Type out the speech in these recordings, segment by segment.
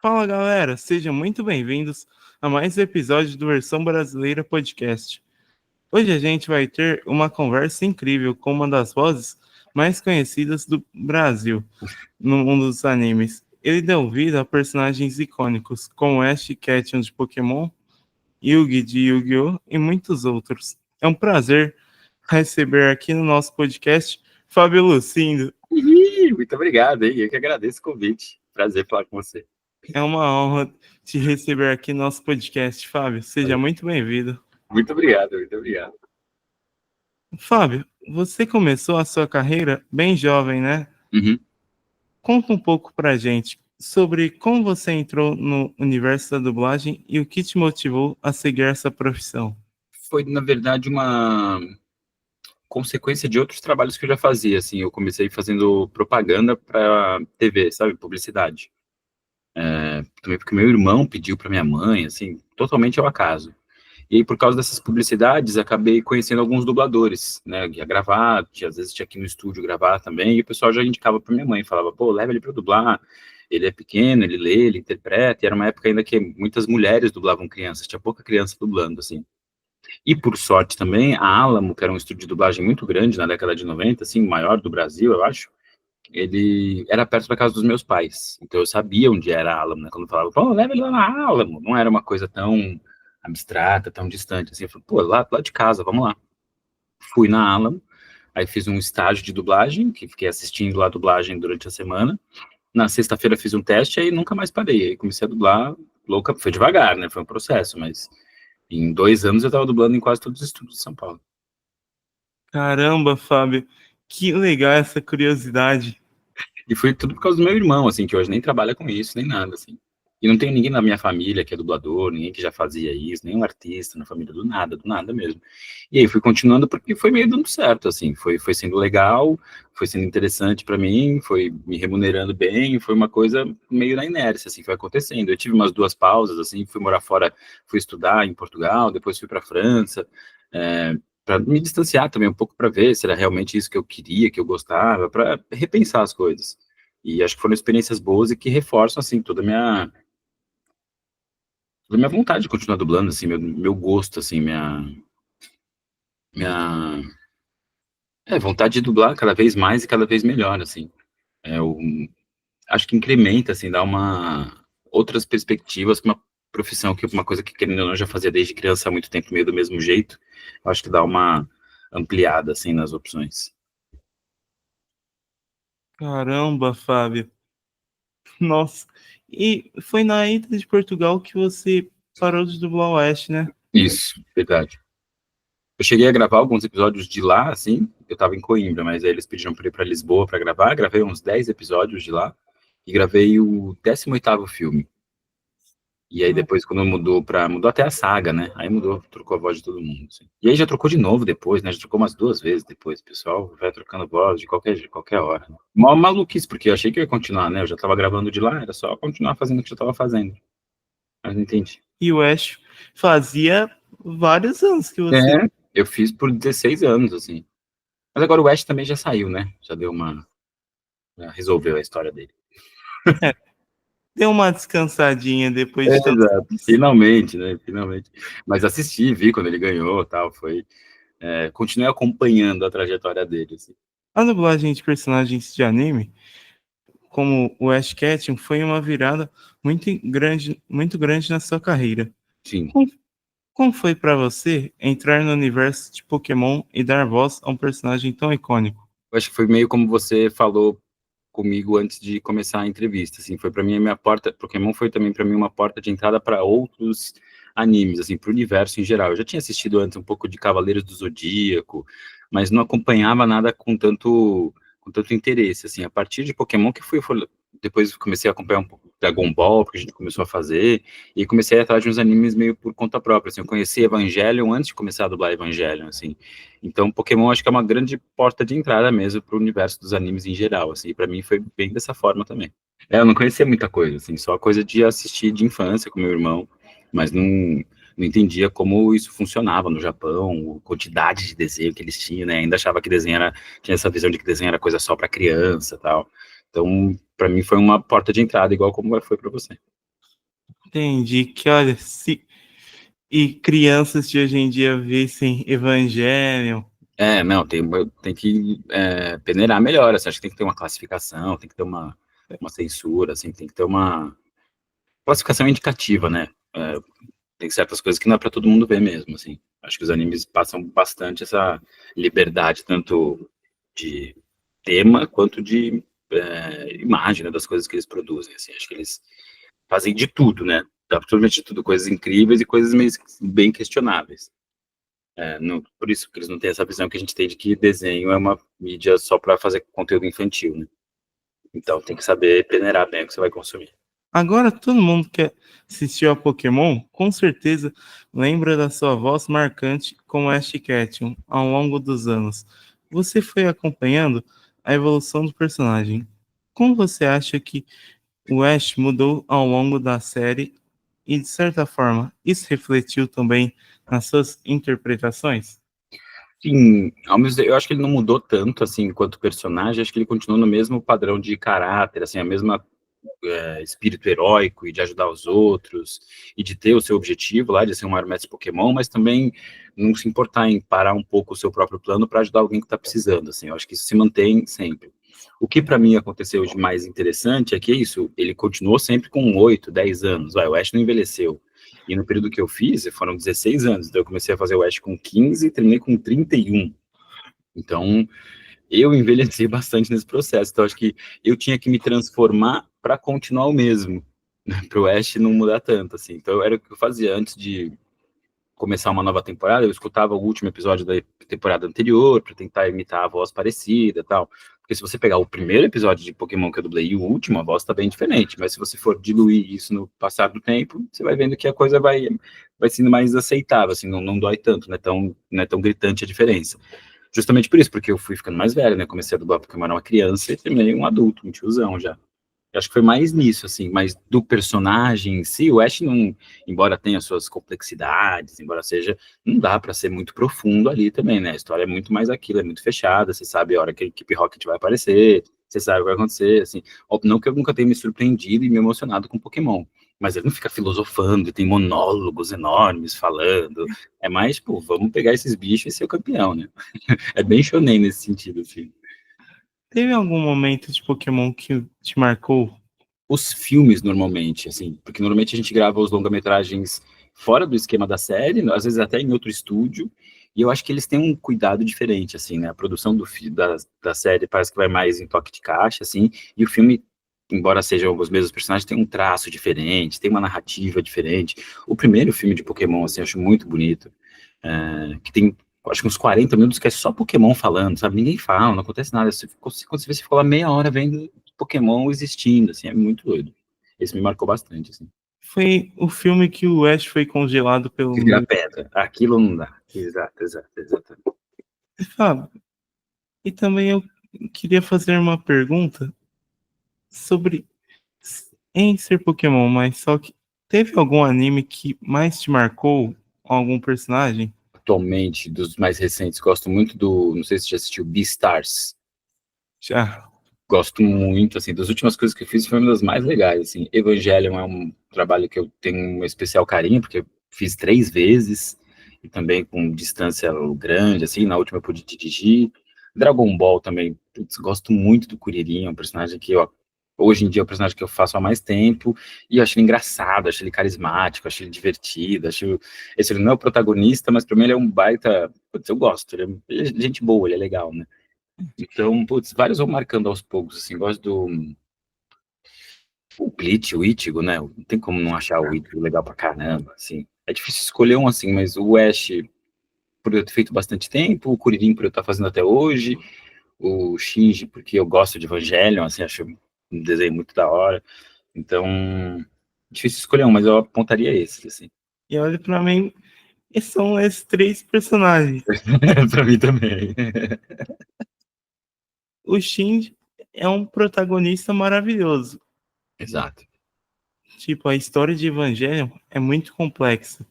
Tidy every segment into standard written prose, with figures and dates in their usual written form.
Fala galera, sejam muito bem-vindos a mais um episódio do Versão Brasileira Podcast. Hoje a gente vai ter uma conversa incrível com uma das vozes mais conhecidas do Brasil no mundo dos animes. Ele deu vida a personagens icônicos como Ash Ketchum de Pokémon, Yugi de Yu-Gi-Oh! E muitos outros. É um prazer receber aqui no nosso podcast Fábio Lucindo. Muito obrigado, hein? Eu que agradeço o convite. Prazer falar com você. É uma honra te receber aqui no nosso podcast, Fábio. Seja muito bem-vindo. Muito obrigado, muito obrigado. Fábio, você começou a sua carreira bem jovem, né? Uhum. Conta um pouco pra gente sobre como você entrou no universo da dublagem e o que te motivou a seguir essa profissão. Foi, na verdade, uma consequência de outros trabalhos que eu já fazia, assim. Eu comecei fazendo propaganda para TV, sabe? Publicidade. Também porque meu irmão pediu para minha mãe, assim, totalmente ao acaso. E aí, por causa dessas publicidades, acabei conhecendo alguns dubladores, né? Ia gravar, às vezes tinha aqui no estúdio gravar também, e o pessoal já indicava para minha mãe, falava, pô, leva ele para dublar, ele é pequeno, ele lê, ele interpreta, e era uma época ainda que muitas mulheres dublavam crianças, tinha pouca criança dublando, assim. E por sorte também, a Alamo, que era um estúdio de dublagem muito grande na década de 90, assim, o maior do Brasil, eu acho, ele era perto da casa dos meus pais. Então eu sabia onde era a Alamo, né? Quando falava, pô, leva ele lá na Alamo. Não era uma coisa tão abstrata, tão distante, assim. Eu falei, pô, lá de casa, vamos lá. Fui na Alamo, aí fiz um estágio de dublagem, que fiquei assistindo lá a dublagem durante a semana. Na sexta-feira fiz um teste, aí nunca mais parei. Aí comecei a dublar, louca, foi devagar, né? Foi um processo, mas em 2 anos eu estava dublando em quase todos os estúdios de São Paulo. Caramba, Fábio, que legal essa curiosidade. E foi tudo por causa do meu irmão, assim, que hoje nem trabalha com isso, nem nada, assim. E não tem ninguém na minha família que é dublador, ninguém que já fazia isso, nenhum artista na família, do nada mesmo. E aí fui continuando porque foi meio dando certo, assim, foi sendo legal, foi sendo interessante para mim, foi me remunerando bem, foi uma coisa meio na inércia, assim, foi acontecendo. Eu tive umas 2 pausas, assim, fui morar fora, fui estudar em Portugal, depois fui para França, para me distanciar também um pouco para ver se era realmente isso que eu queria, que eu gostava, para repensar as coisas. E acho que foram experiências boas e que reforçam, assim, toda a minha vontade de continuar dublando, assim, meu gosto, assim, minha vontade de dublar cada vez mais e cada vez melhor, assim. Eu acho que incrementa, assim, dá outras perspectivas com uma profissão que uma coisa que, querendo ou não, eu já fazia desde criança há muito tempo, meio do mesmo jeito. Eu acho que dá uma ampliada, assim, nas opções. Caramba, Fábio. Nossa. E foi na ida de Portugal que você parou de dublar o Ash, né? Isso, verdade. Eu cheguei a gravar alguns episódios de lá, assim, eu tava em Coimbra, mas aí eles pediram pra ir pra Lisboa pra gravar, gravei uns 10 episódios de lá, e gravei o 18º filme. E aí depois, quando mudou até a saga, né, aí trocou a voz de todo mundo, assim. E aí já trocou de novo depois, né, já trocou umas 2 vezes depois, o pessoal vai trocando voz de qualquer hora. Né? Mó maluquice, porque eu achei que eu ia continuar, né, eu já tava gravando de lá, era só continuar fazendo o que eu já tava fazendo. Mas não entendi. E o Ash fazia vários anos que você... Eu fiz por 16 anos, assim. Mas agora o Ash também já saiu, né, já deu já resolveu a história dele. Deu uma descansadinha depois de tantos Exato. anos. Finalmente, né? Finalmente. Mas assisti, vi quando ele ganhou, tal, continuei acompanhando a trajetória dele, assim. A dublagem de personagens de anime, como o Ash Ketchum, foi uma virada muito grande na sua carreira. Sim. Como, como foi para você entrar no universo de Pokémon e dar voz a um personagem tão icônico? Eu acho que foi meio como você falou comigo antes de começar a entrevista, assim, foi para mim a minha porta, Pokémon foi também para mim uma porta de entrada para outros animes, assim, para o universo em geral. Eu já tinha assistido antes um pouco de Cavaleiros do Zodíaco, mas não acompanhava nada com tanto interesse, assim. A partir de Pokémon que depois comecei a acompanhar um pouco Dragon Ball, porque a gente começou a fazer, e comecei a ir atrás de uns animes meio por conta própria, assim. Eu conheci Evangelion antes de começar a dublar Evangelion, assim. Então, Pokémon acho que é uma grande porta de entrada mesmo para o universo dos animes em geral, assim, e para mim foi bem dessa forma também. Eu não conhecia muita coisa, assim, só coisa de assistir de infância com meu irmão, mas não entendia como isso funcionava no Japão, a quantidade de desenho que eles tinham, né? Ainda achava que tinha essa visão de que desenho era coisa só para criança, tal. Então, para mim foi uma porta de entrada, igual como foi para você. Entendi que, olha, se e crianças de hoje em dia vissem Evangelion. Não, tem que peneirar melhor, assim, acho que tem que ter uma classificação, tem que ter uma censura, assim, tem que ter uma classificação indicativa, né? Tem certas coisas que não é para todo mundo ver mesmo, assim. Acho que os animes passam bastante essa liberdade, tanto de tema quanto de imagem, né, das coisas que eles produzem, assim. Acho que eles fazem de tudo, né? Absolutamente de tudo, coisas incríveis e coisas meio bem questionáveis. Por isso que eles não têm essa visão que a gente tem de que desenho é uma mídia só para fazer conteúdo infantil, né? Então tem que saber peneirar bem o que você vai consumir. Agora todo mundo que assistiu a Pokémon, com certeza lembra da sua voz marcante como Ash Ketchum ao longo dos anos. Você foi acompanhando a evolução do personagem. Como você acha que o Ash mudou ao longo da série e, de certa forma, isso refletiu também nas suas interpretações? Sim, eu acho que ele não mudou tanto, assim, enquanto personagem, acho que ele continua no mesmo padrão de caráter, assim, a mesma espírito heróico e de ajudar os outros, e de ter o seu objetivo lá, de ser um maior mestre Pokémon, mas também não se importar em parar um pouco o seu próprio plano para ajudar alguém que está precisando, assim, eu acho que isso se mantém sempre. O que para mim aconteceu de mais interessante é que isso, ele continuou sempre com 8, 10 anos, o Ash não envelheceu. E no período que eu fiz, foram 16 anos, então eu comecei a fazer o Ash com 15 e terminei com 31. Então, eu envelheci bastante nesse processo, então acho que eu tinha que me transformar para continuar o mesmo, né, para o Ash não mudar tanto, assim. Então era o que eu fazia antes de começar uma nova temporada, eu escutava o último episódio da temporada anterior para tentar imitar a voz parecida e tal. Porque se você pegar o primeiro episódio de Pokémon que eu dublei e o último, a voz tá bem diferente, mas se você for diluir isso no passar do tempo, você vai vendo que a coisa vai sendo mais aceitável, assim, não dói tanto, não é tão gritante a diferença. Justamente por isso, porque eu fui ficando mais velho, né? Comecei a dublar porque eu era uma criança e terminei um adulto, um tiozão já. Eu acho que foi mais nisso, assim, mas do personagem em si, o Ash não, embora tenha suas complexidades, embora seja, não dá para ser muito profundo ali também, né? A história é muito mais aquilo, é muito fechada, você sabe a hora que a equipe Rocket vai aparecer, você sabe o que vai acontecer, assim. Não que eu nunca tenha me surpreendido e me emocionado com Pokémon, mas ele não fica filosofando, e tem monólogos enormes falando, é mais, tipo, vamos pegar esses bichos e ser o campeão, né? É bem shonen nesse sentido, assim. Teve algum momento de Pokémon que te marcou? Os filmes, normalmente, assim, porque normalmente a gente grava os longa-metragens fora do esquema da série, às vezes até em outro estúdio, e eu acho que eles têm um cuidado diferente, assim, né? A produção da série parece que vai mais em toque de caixa, assim, e o filme, embora sejam os mesmos personagens, tem um traço diferente, tem uma narrativa diferente. O primeiro filme de Pokémon, assim, eu acho muito bonito, que tem, acho que uns 40 minutos que é só Pokémon falando, sabe? Ninguém fala, não acontece nada. Quando você ficou lá meia hora vendo Pokémon existindo, assim, é muito doido. Esse me marcou bastante, assim. Foi o filme que o Ash foi congelado pelo Que vira meio. pedra. Aquilo não dá. Exato, exato, exatamente. Fábio, e também eu queria fazer uma pergunta sobre em ser Pokémon, mas só que teve algum anime que mais te marcou? Algum personagem? Atualmente, dos mais recentes, gosto muito do, não sei se você já assistiu, Beastars. Já. Gosto muito, assim, das últimas coisas que eu fiz foi uma das mais legais, assim. Evangelion é um trabalho que eu tenho um especial carinho, porque eu fiz 3 vezes, e também com distância grande, assim, na última eu pude dirigir. Dragon Ball também, putz, gosto muito do Kuririn, é um personagem que hoje em dia é um personagem que eu faço há mais tempo, e eu acho ele engraçado, acho ele carismático, acho ele divertido, esse ele não é o protagonista, mas pra mim ele é um baita, putz, eu gosto, ele é gente boa, ele é legal, né? Então, putz, vários vão marcando aos poucos, assim, gosto do o Bleach, o Ichigo, né? Não tem como não achar o Ichigo legal pra caramba, assim. É difícil escolher um, assim, mas o Ash, por eu ter feito bastante tempo, o Kuririn, por eu estar fazendo até hoje, o Shinji, porque eu gosto de Evangelion, assim, acho um desenho muito da hora. Então, difícil escolher um, mas eu apontaria esse, assim. E olha pra mim, são esses três personagens. Pra mim também. O Shinji é um protagonista maravilhoso. Exato. Tipo, a história de Evangelion é muito complexa.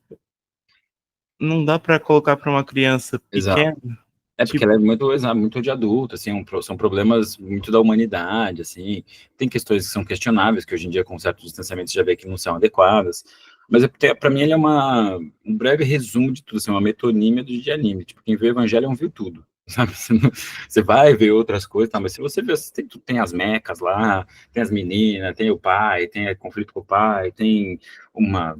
Não dá pra colocar pra uma criança Exato. pequena. Porque ela é muito de adulto, assim, são problemas muito da humanidade, assim, tem questões que são questionáveis, que hoje em dia, com certo distanciamento, você já vê que não são adequadas, mas para mim ele é um breve resumo de tudo, assim, uma metonímia de anime, tipo, quem viu Evangelion viu tudo, sabe, você vai ver outras coisas, tá, mas se você ver, tem as mechas lá, tem as meninas, tem o pai, tem conflito com o pai, tem uma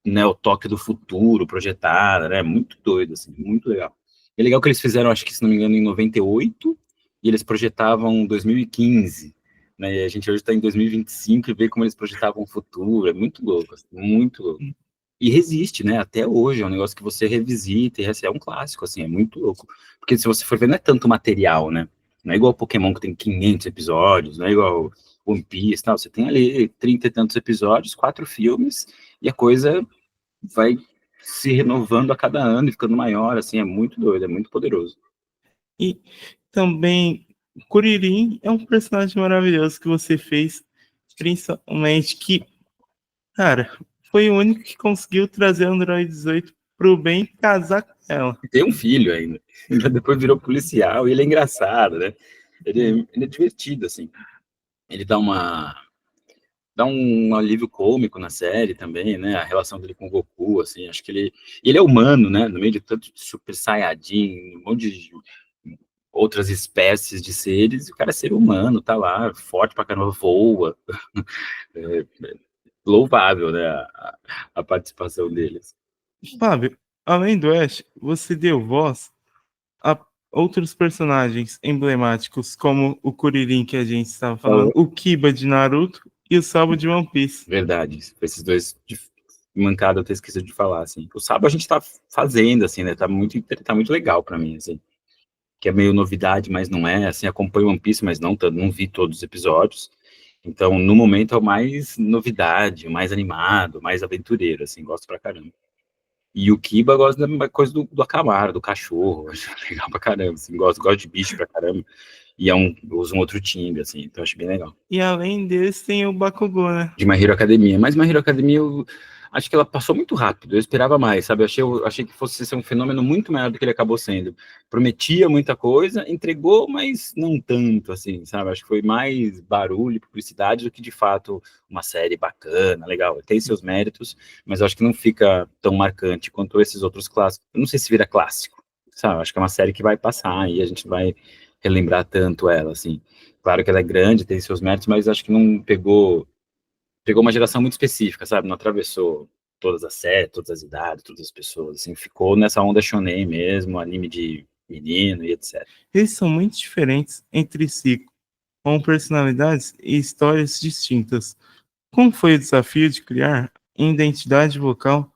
Neo-Tóquio do futuro projetada, né, muito doido, assim, muito legal. É legal que eles fizeram, acho que, se não me engano, em 98, e eles projetavam 2015, né? E a gente hoje está em 2025 e vê como eles projetavam o futuro. É muito louco, assim, muito louco. E resiste, né? Até hoje, é um negócio que você revisita, e é um clássico, assim, é muito louco. Porque se você for ver, não é tanto material, né? Não é igual Pokémon, que tem 500 episódios, não é igual One Piece, tal. Você tem ali 30 e tantos episódios, 4 filmes, e a coisa vai se renovando a cada ano e ficando maior, assim, é muito doido, é muito poderoso. E também, Kuririn é um personagem maravilhoso que você fez, principalmente que, cara, foi o único que conseguiu trazer o Android 18 pro bem e casar com ela. E tem um filho ainda, depois virou policial, e ele é engraçado, né? Ele é divertido, assim. Ele dá um alívio cômico na série também, né? A relação dele com o Goku, assim, acho que ele é humano, né? No meio de tanto Super Saiyajin, um monte de outras espécies de seres, o cara é ser humano, tá lá, forte pra caramba, voa. É louvável, né? A participação deles. Fábio, além do Ash, você deu voz a outros personagens emblemáticos, como o Kuririn que a gente estava falando, o Kiba de Naruto e o Sabo de One Piece. Verdade, esses dois de mancada eu ter esquecido de falar, assim. O Sabo a gente tá fazendo, assim, né? Tá muito legal pra mim, assim. Que é meio novidade, mas não é, assim, acompanho One Piece, mas não vi todos os episódios. Então, no momento é o mais novidade, o mais animado, o mais aventureiro, assim, gosto pra caramba. E o Kiba gosta da mesma coisa do Akamaru, do cachorro, acho legal pra caramba, assim, gosto de bicho pra caramba. E usa um outro timbre, assim, então acho bem legal. E além desse tem o Bakugou, né? De My Hero Academia. Mas My Hero Academia, eu acho que ela passou muito rápido. Eu esperava mais, sabe? Eu achei que fosse ser um fenômeno muito maior do que ele acabou sendo. Prometia muita coisa, entregou, mas não tanto, assim, sabe? Acho que foi mais barulho, publicidade, do que de fato uma série bacana, legal. Tem seus méritos, mas eu acho que não fica tão marcante quanto esses outros clássicos. Eu não sei se vira clássico, sabe? Acho que é uma série que vai passar e a gente vai relembrar tanto ela, assim. Claro que ela é grande, tem seus méritos, mas acho que não pegou uma geração muito específica, sabe? Não atravessou todas as séries, todas as idades, todas as pessoas, assim, ficou nessa onda shonen mesmo, anime de menino e etc. Eles são muito diferentes entre si, com personalidades e histórias distintas. Como foi o desafio de criar identidade vocal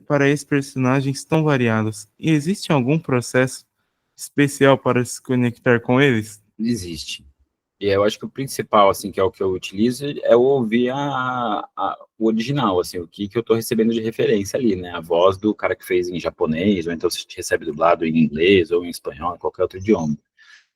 para esses personagens tão variados? E existe algum processo especial para se conectar com eles? Existe. E eu acho que o principal, assim, que é o que eu utilizo, é ouvir o original, assim, o que eu tô recebendo de referência ali, né? A voz do cara que fez em japonês, ou então se recebe dublado em inglês, ou em espanhol, em qualquer outro idioma.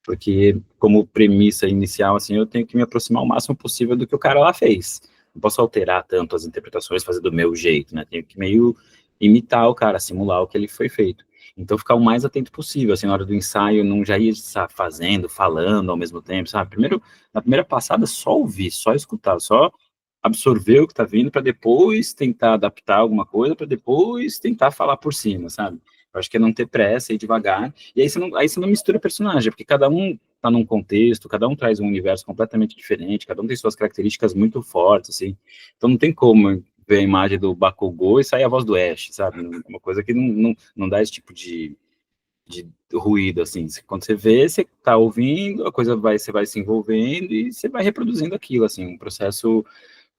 Porque, como premissa inicial, assim, eu tenho que me aproximar o máximo possível do que o cara lá fez. Não posso alterar tanto as interpretações, fazer do meu jeito, né? Tenho que meio imitar o cara, simular o que ele foi feito. Então, ficar o mais atento possível, assim, na hora do ensaio, não já ir fazendo, falando ao mesmo tempo, sabe? Primeiro, na primeira passada, só ouvir, só escutar, só absorver o que tá vindo para depois tentar adaptar alguma coisa, para depois tentar falar por cima, sabe? Eu acho que é não ter pressa, ir devagar, e aí você não mistura personagem, porque cada um tá num contexto, cada um traz um universo completamente diferente, cada um tem suas características muito fortes, assim, então não tem como ver a imagem do Bakugou e sair a voz do Ash, sabe? Uma coisa que não dá esse tipo de ruído, assim. Quando você vê, você tá ouvindo, você vai se envolvendo e você vai reproduzindo aquilo, assim, um processo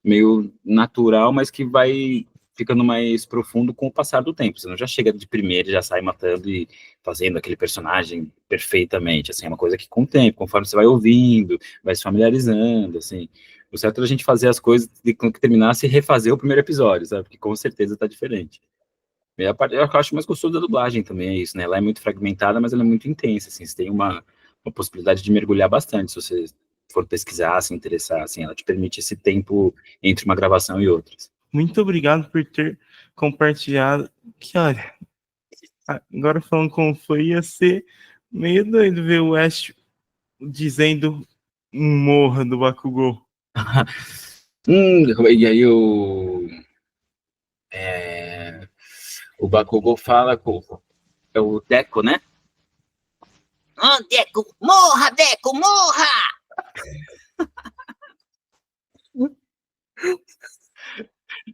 meio natural, mas que vai ficando mais profundo com o passar do tempo. Você não já chega de primeira e já sai matando e fazendo aquele personagem perfeitamente, assim, é uma coisa que com o tempo, conforme você vai ouvindo, vai se familiarizando, assim. O certo é a gente fazer as coisas de quando terminasse e refazer o primeiro episódio, sabe? Porque com certeza tá diferente. E a parte, eu acho mais gostoso da dublagem também, é isso, né? Ela é muito fragmentada, mas ela é muito intensa, assim, você tem uma possibilidade de mergulhar bastante, se você for pesquisar, se interessar, assim, ela te permite esse tempo entre uma gravação e outras. Muito obrigado por ter compartilhado. Que olha, agora falando como foi, ia ser Meio doido ver o Ash dizendo um morra do Bakugou. E aí o Bakugou fala com é o Deco, né? Deco, morra, Deco, morra!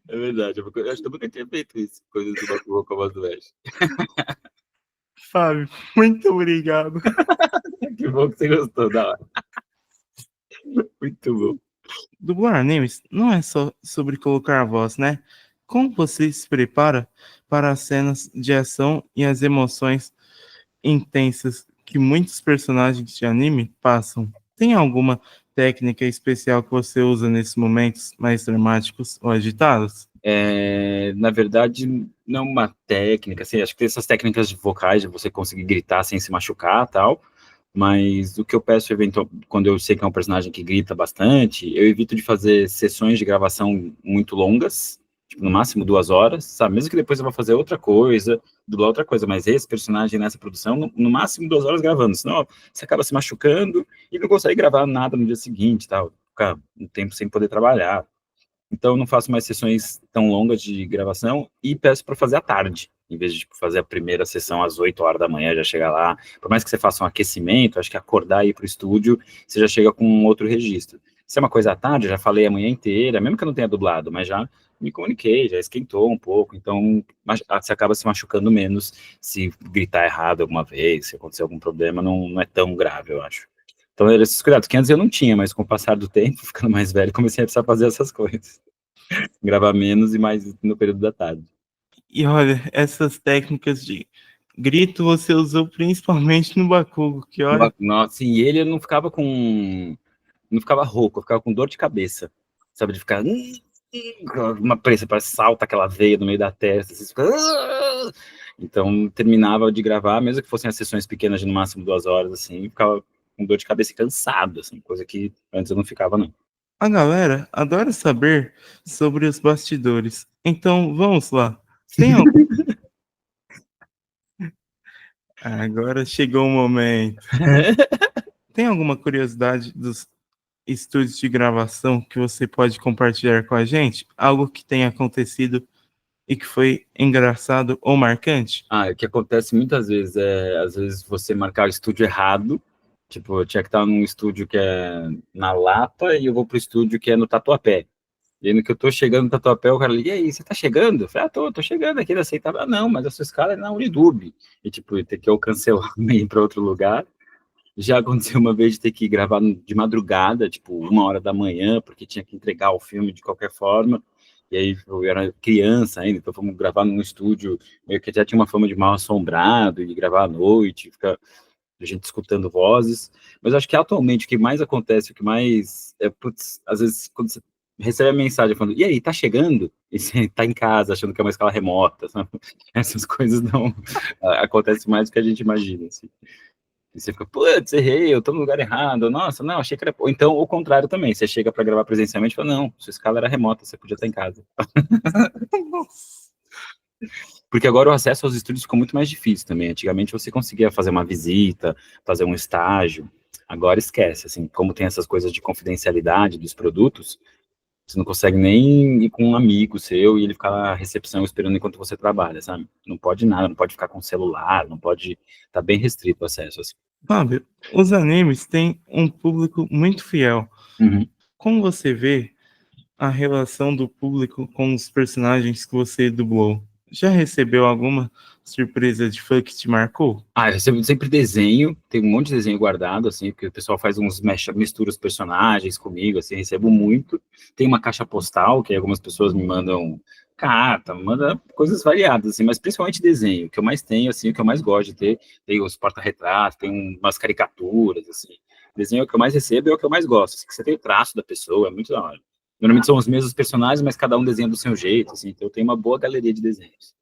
É verdade, eu acho que eu nunca tinha feito isso, coisas do Bakugou com a voz do Ash. Fábio, muito obrigado. Que bom que você gostou, da hora. Muito bom. Dublar animes não é só sobre colocar a voz, né? Como você se prepara para as cenas de ação e as emoções intensas que muitos personagens de anime passam? Tem alguma técnica especial que você usa nesses momentos mais dramáticos ou agitados? Na verdade, não uma técnica, assim, acho que tem essas técnicas de vocais, de você conseguir gritar sem se machucar e tal, mas o que eu peço, quando eu sei que é um personagem que grita bastante, eu evito de fazer sessões de gravação muito longas, tipo, no máximo 2 horas, sabe? Mesmo que depois eu vou fazer outra coisa, dublar outra coisa, mas esse personagem nessa produção, no máximo 2 horas gravando, senão você acaba se machucando e não consegue gravar nada no dia seguinte, tal, ficar um tempo sem poder trabalhar. Então, eu não faço mais sessões tão longas de gravação e peço para fazer à tarde, em vez de tipo, fazer a primeira sessão às 8 horas da manhã, já chegar lá. Por mais que você faça um aquecimento, acho que acordar e ir para o estúdio, você já chega com um outro registro. Se é uma coisa à tarde, eu já falei a manhã inteira, mesmo que eu não tenha dublado, mas já me comuniquei, já esquentou um pouco, então você acaba se machucando menos se gritar errado alguma vez, se acontecer algum problema, não é tão grave, eu acho. Então, era esses cuidados que antes eu não tinha, mas com o passar do tempo, ficando mais velho, comecei a precisar fazer essas coisas. Gravar menos e mais no período da tarde. E olha, essas técnicas de grito você usou principalmente no Bakugo, que olha, Nossa, e ele não ficava com. Não ficava rouco, eu ficava com dor de cabeça. Sabe, de ficar. Uma pressa, parece salta aquela veia no meio da testa. Você fica... Então, terminava de gravar, mesmo que fossem as sessões pequenas de no máximo 2 horas, assim, ficava com dor de cabeça e cansado, assim, coisa que antes eu não ficava, não. a galera adora saber sobre os bastidores. Então, vamos lá. Tem al- Agora chegou o momento. Tem alguma curiosidade dos estúdios de gravação que você pode compartilhar com a gente? Algo que tenha acontecido e que foi engraçado ou marcante? O que acontece muitas vezes às vezes, você marcar o estúdio errado. Tipo, eu tinha que estar num estúdio que é na Lapa e eu vou pro estúdio que é no Tatuapé. E aí, no que eu tô chegando no Tatuapé, o cara liga, e aí, você tá chegando? Eu falei, tô chegando aqui, ele aceitava. Não, mas a sua escala é na Unidub. E, tipo, ter que eu cancelar e ir para outro lugar. Já aconteceu uma vez de ter que gravar de madrugada, tipo, 1 hora da manhã, porque tinha que entregar o filme de qualquer forma. E aí, eu era criança ainda, então fomos gravar num estúdio meio que já tinha uma fama de mal assombrado, e gravar à noite, ficar a gente escutando vozes, mas acho que atualmente o que mais acontece, o que mais putz, às vezes quando você recebe a mensagem falando, e aí, tá chegando? E você tá em casa achando que é uma escala remota, sabe? Essas coisas não acontecem mais do que a gente imagina, assim. E você fica, putz, errei, eu tô no lugar errado, nossa, não, achei que era... Ou então, o contrário também, você chega para gravar presencialmente e fala, não, sua escala era remota, você podia estar em casa. Porque agora o acesso aos estúdios ficou muito mais difícil também. Antigamente você conseguia fazer uma visita, fazer um estágio. Agora esquece, assim, como tem essas coisas de confidencialidade dos produtos, você não consegue nem ir com um amigo seu e ele ficar na recepção esperando enquanto você trabalha, sabe? Não pode nada, não pode ficar com celular, não pode, tá bem restrito o acesso, assim. Fábio, os animes têm um público muito fiel. Uhum. Como você vê a relação do público com os personagens que você dublou? Já recebeu alguma surpresa de fã que te marcou? Eu recebo sempre desenho, tem um monte de desenho guardado, assim, porque o pessoal faz uns mistura os personagens comigo, assim, recebo muito. Tem uma caixa postal, que algumas pessoas me mandam carta, me mandam coisas variadas, assim, mas principalmente desenho, o que eu mais tenho, assim, o que eu mais gosto de ter, tem os porta-retratos, tem umas caricaturas, assim. Desenho é o que eu mais recebo e é o que eu mais gosto, assim, que você tem o traço da pessoa, é muito da hora. Normalmente são os mesmos personagens, mas cada um desenha do seu jeito, assim, então eu tenho uma boa galeria de desenhos.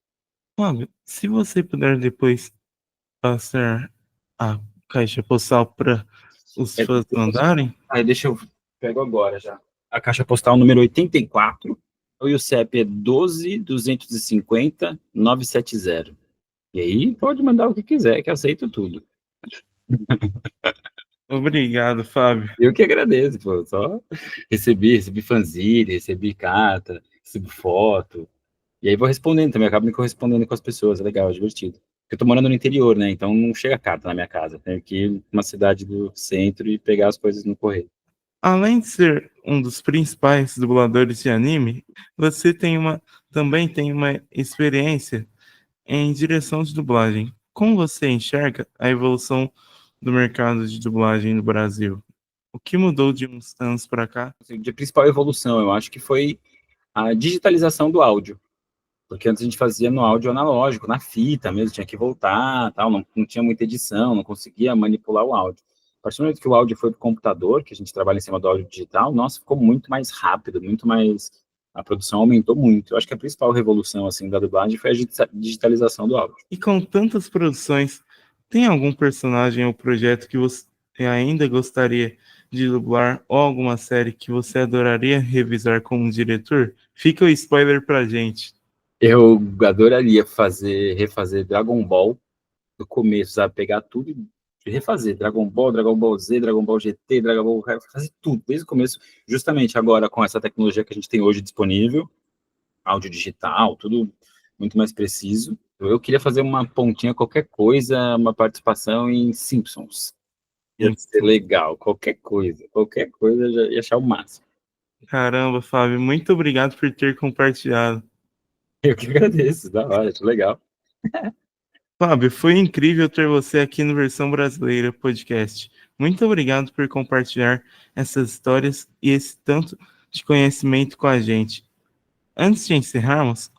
Fábio, se você puder depois passar a caixa postal para os É, fãs mandarem, deixa eu pego agora já. A caixa postal número 84, e o CEP é 12 250 970. E aí pode mandar o que quiser, que aceito tudo. Obrigado, Fábio. Eu que agradeço, pô. Só recebi fanzine, recebi carta, recebi foto. E aí vou respondendo também, acabo me correspondendo com as pessoas, é legal, é divertido. Porque eu tô morando no interior, né? Então não chega carta na minha casa. Tenho que ir numa cidade do centro e pegar as coisas no correio. Além de ser um dos principais dubladores de anime, você também tem uma experiência em direção de dublagem. Como você enxerga a evolução do mercado de dublagem no Brasil? O que mudou de uns anos para cá? Assim, de principal evolução, eu acho que foi a digitalização do áudio. Porque antes a gente fazia no áudio analógico, na fita mesmo, tinha que voltar, tal, não tinha muita edição, não conseguia manipular o áudio. A partir do momento que o áudio foi para o computador, que a gente trabalha em cima do áudio digital, nossa, ficou muito mais rápido, muito mais... A produção aumentou muito. Eu acho que a principal revolução assim da dublagem foi a digitalização do áudio. E com tantas produções, tem algum personagem ou projeto que você ainda gostaria de dublar ou alguma série que você adoraria revisar como diretor? Fica o spoiler pra gente. Eu adoraria refazer Dragon Ball do começo, sabe? Pegar tudo e refazer. Dragon Ball, Dragon Ball Z, Dragon Ball GT, Dragon Ball... Fazer tudo, desde o começo. Justamente agora, com essa tecnologia que a gente tem hoje disponível, áudio digital, tudo muito mais preciso. Eu queria fazer uma pontinha, qualquer coisa, uma participação em Simpsons. Ia ser legal, qualquer coisa eu já ia achar o máximo. Caramba, Fábio, muito obrigado por ter compartilhado. Eu que agradeço, da hora, acho legal. Fábio, foi incrível ter você aqui no Versão Brasileira Podcast. Muito obrigado por compartilhar essas histórias e esse tanto de conhecimento com a gente. Antes de encerrarmos,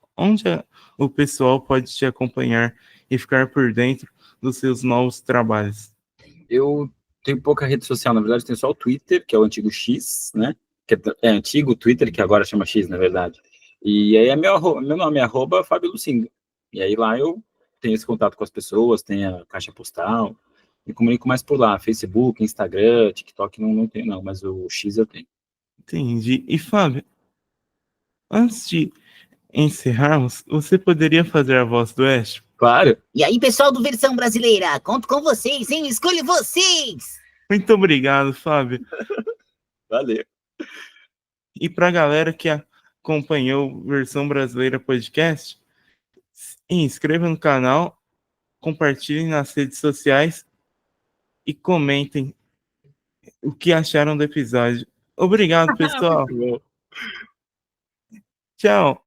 o pessoal pode te acompanhar e ficar por dentro dos seus novos trabalhos? Eu tenho pouca rede social, na verdade, tenho só o Twitter, que é o antigo X, né? Que é antigo Twitter, que agora chama X, na verdade. E aí meu nome é @Fábio Lucinda. E aí lá eu tenho esse contato com as pessoas, tenho a caixa postal, me comunico mais por lá, Facebook, Instagram, TikTok não tenho não, mas o X eu tenho. Entendi. E Fábio, antes de encerrarmos, você poderia fazer a voz do Ash? Claro. E aí, pessoal do Versão Brasileira, conto com vocês, hein? Escolho vocês! Muito obrigado, Fábio. Valeu. E para a galera que acompanhou o Versão Brasileira Podcast, se inscreva no canal, compartilhem nas redes sociais e comentem o que acharam do episódio. Obrigado, pessoal. Muito bom. Tchau.